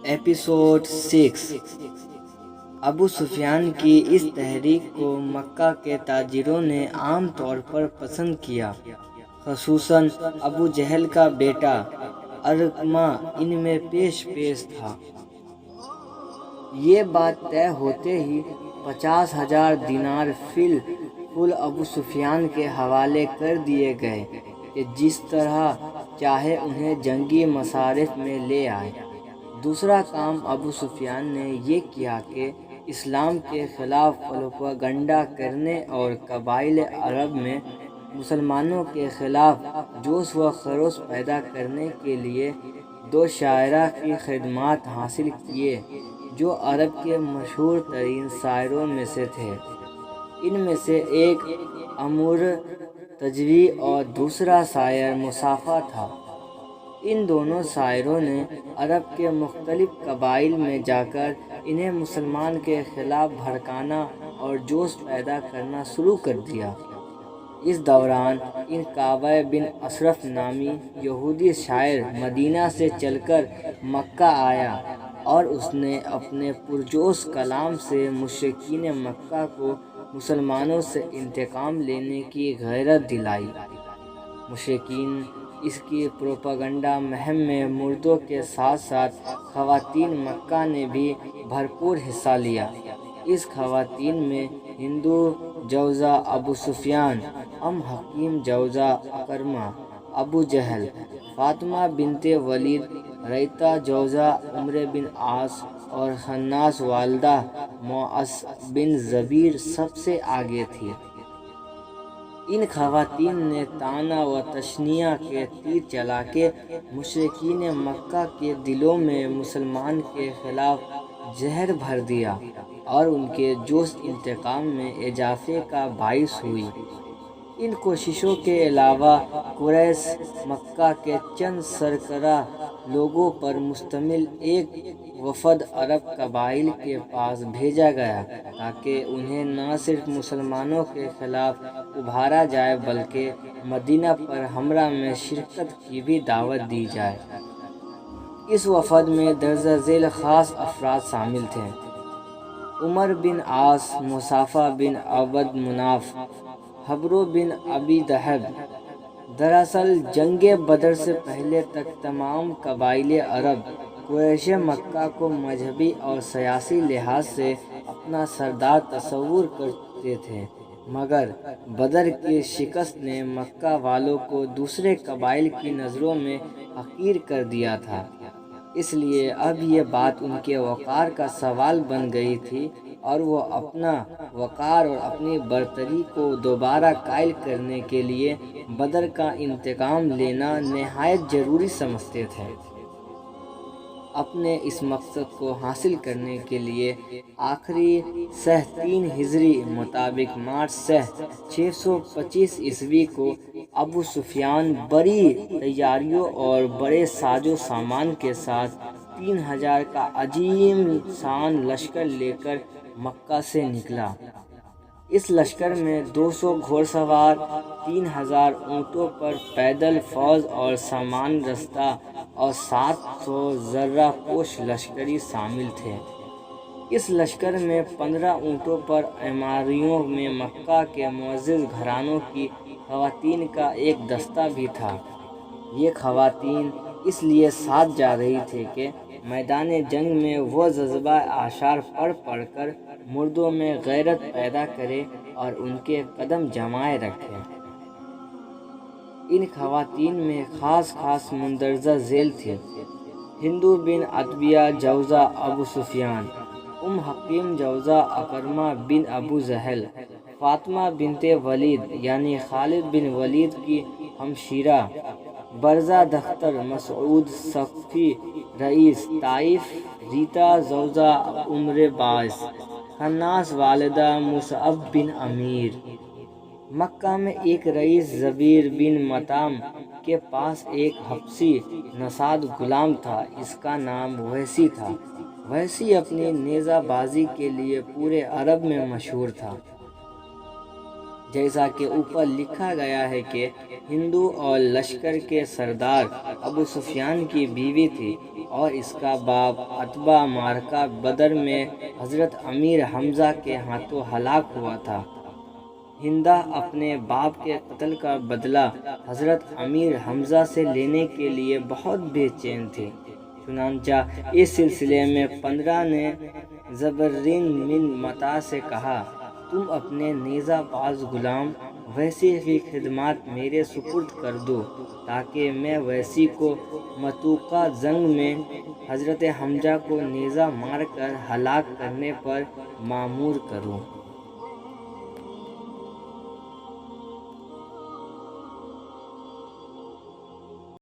Episode 6 ابو سفیان کی اس تحریک کو مکہ کے تاجروں نے عام طور پر پسند کیا، خصوصاً ابو جہل کا بیٹا ارقمہ ان میں پیش تھا۔ یہ بات طے ہوتے ہی 50,000 دینار فی الفل ابو سفیان کے حوالے کر دیے گئے کہ جس طرح چاہے انہیں جنگی مصارف میں لے آئے۔ دوسرا کام ابو سفیان نے یہ کیا کہ اسلام کے خلاف پروپیگنڈا کرنے اور قبائل عرب میں مسلمانوں کے خلاف جوش و خروش پیدا کرنے کے لیے 2 شاعرہ کی خدمات حاصل کیے جو عرب کے مشہور ترین شاعروں میں سے تھے۔ ان میں سے ایک امر تجوی اور دوسرا شاعر مصافہ تھا۔ ان دونوں شاعروں نے عرب کے مختلف قبائل میں جا کر انہیں مسلمان کے خلاف بھڑکانا اور جوش پیدا کرنا شروع کر دیا۔ اس دوران کعبہ بن اشرف نامی یہودی شاعر مدینہ سے چل کر مکہ آیا اور اس نے اپنے پرجوش کلام سے مشرکین مکہ کو مسلمانوں سے انتقام لینے کی غیرت دلائی۔ مشرکین اس کی پروپیگنڈا مہم میں مردوں کے ساتھ ساتھ خواتین مکہ نے بھی بھرپور حصہ لیا۔ اس خواتین میں ہندو جوزا ابو سفیان، حکیم جوزا عکرمہ، ابو جہل، فاطمہ بنت ولید، ریطہ جوزا عمر بن عاص اور خناس والدہ موعص بن زبیر سب سے آگے تھی۔ ان خواتین نے طعنہ و تشنیع کے تیر چلا کے مشرکین مکہ کے دلوں میں مسلمان کے خلاف زہر بھر دیا اور ان کے جوش انتقام میں اضافے کا باعث ہوئی۔ ان کوششوں کے علاوہ قریش مکہ کے چند سرکردہ لوگوں پر مشتمل ایک وفد عرب قبائل کے پاس بھیجا گیا تاکہ انہیں نہ صرف مسلمانوں کے خلاف ابھارا جائے بلکہ مدینہ پر حملہ میں شرکت کی بھی دعوت دی جائے۔ اس وفد میں درجہ ذیل خاص افراد شامل تھے: عمر بن عاص، مصافہ بن عبد مناف، حبر بن ابی دہب۔ دراصل جنگ بدر سے پہلے تک تمام قبائل عرب قریش مکہ کو مذہبی اور سیاسی لحاظ سے اپنا سردار تصور کرتے تھے، مگر بدر کی شکست نے مکہ والوں کو دوسرے قبائل کی نظروں میں حقیر کر دیا تھا، اس لیے اب یہ بات ان کے وقار کا سوال بن گئی تھی اور وہ اپنا وقار اور اپنی برتری کو دوبارہ قائل کرنے کے لیے بدر کا انتقام لینا نہایت ضروری سمجھتے تھے۔ اپنے اس مقصد کو حاصل کرنے کے لیے آخری سہ 3 ہجری مطابق مارچ سہ 625 عیسوی کو ابو سفیان بڑی تیاریوں اور بڑے ساز و سامان کے ساتھ 3000 کا عظیم شان لشکر لے کر مکہ سے نکلا۔ اس لشکر میں 200 گھوڑ سوار، 3000 اونٹوں پر پیدل فوج اور سامان رسدہ اور 700 زرہ پوش لشکری شامل تھے۔ اس لشکر میں 15 اونٹوں پر اعماریوں میں مکہ کے معزز گھرانوں کی خواتین کا ایک دستہ بھی تھا۔ یہ خواتین اس لیے ساتھ جا رہی تھیں کہ میدان جنگ میں وہ جذبہ اعشار پڑھ کر مردوں میں غیرت پیدا کرے اور ان کے قدم جمائے رکھے۔ ان خواتین میں خاص مندرجہ ذیل تھیں: ہندو بن عتبیہ جوزا ابو سفیان، حکیم جوزا عکرمہ بن ابو جہل، فاطمہ بنت ولید یعنی خالد بن ولید کی ہمشیرہ، برزہ دختر مسعود ثقفی رئیس طائف، ریطہ جوزا عمر باعث، خناس والدہ مصعب بن عمیر۔ مکہ میں ایک رئیس زبیر بن مطعم کے پاس ایک حبشی نژاد غلام تھا، اس کا نام وحشی تھا۔ وحشی اپنی نیزہ بازی کے لیے پورے عرب میں مشہور تھا۔ جیسا کہ اوپر لکھا گیا ہے کہ ہندو اور لشکر کے سردار ابو سفیان کی بیوی تھی، اور اس کا باپ عتبہ معرکہ بدر میں حضرت امیر حمزہ کے ہاتھوں ہلاک ہوا تھا۔ ہندہ اپنے باپ کے قتل کا بدلہ حضرت امیر حمزہ سے لینے کے لیے بہت بے چین تھی۔ چنانچہ اس سلسلے میں 15 نے زبرین بن مطاع سے کہا، تم اپنے نیزہ باز غلام ویسی کی خدمات میرے سپرد کر دو تاکہ میں ویسی کو متوقع جنگ میں حضرت حمزہ کو نیزہ مار کر ہلاک کرنے پر مامور کروں۔